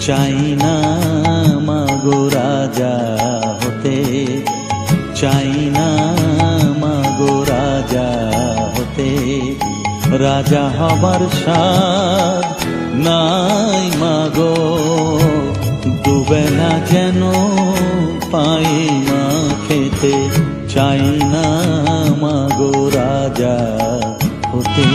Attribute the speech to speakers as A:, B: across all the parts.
A: চাই না মাগো রাজা হতে, চাই না মাগো রাজা হতে। রাজা হবার স্বাদ নাই মাগো, দুবেলা যেন পাই মা খেতে। চাই না মাগো রাজা হতে।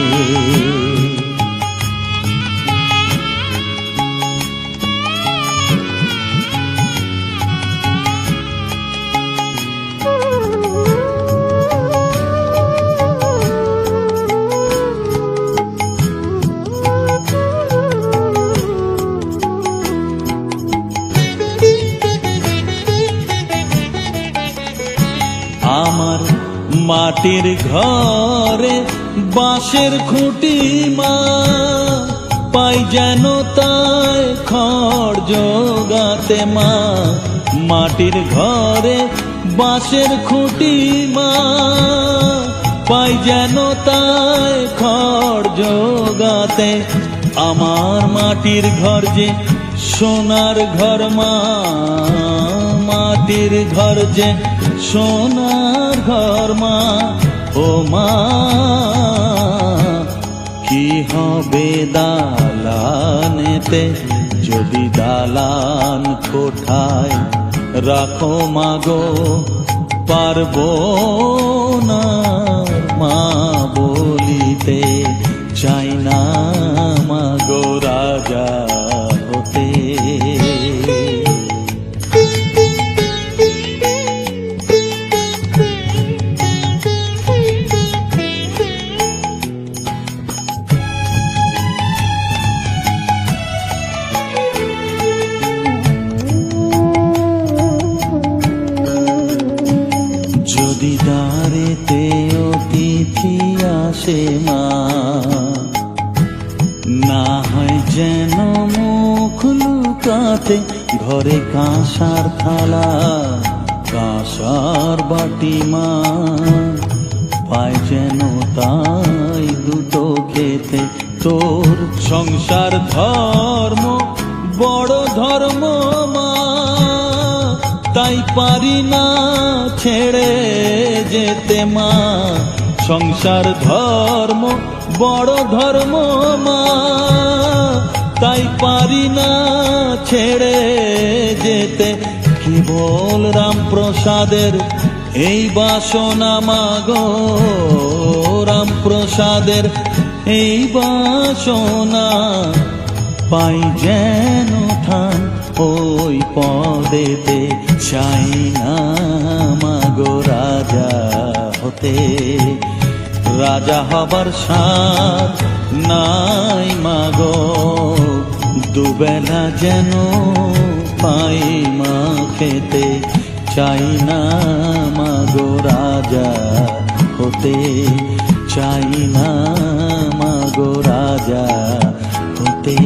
A: আমার মাটির ঘরে বাঁশের খুঁটি মা, পাই যেন তাই খড় জোগাতে মা। মাটির ঘরে বাঁশের খুঁটি মা, পাই যেন তাই খড় জোগাতে। আমার মাটির ঘর যে সোনার ঘর মা, মাটির ঘর যে সোনার ঘর মা। ও মা কি হবে দালানেতে, যদি দালান কোঠায় রাখো মাগো। পারবো না মা বলিতে, চাই না মাগো রাজা হতে। যদি দ্বারেতে অতিথি আসে মা, না হয় যেন মুখ লুকাতে। ঘরে কাঁসার থালা কাঁসার বাটি মা, পায় যেন তাই দুটো খেতে। তোর সংসার ধর্ম বড় ধর্ম মা, তাই পারি না ছেড়ে যেতে মা। সংসার ধর্ম বড় ধর্ম মা, তাই পারি না ছেড়ে যেতে। কেবল রামপ্রসাদের এই বাসনা মাগো, রামপ্রসাদের এই বাসনা। পাই যেন ঠান ওই পদেতে, চাই না মাগো রাজা হতে। রাজা হবার স্বাদ নাই মাগো, দুবেলা যেন পাই মা খেতে। চাই না মাগো রাজা হতে, চাই না মাগো রাজা হতে।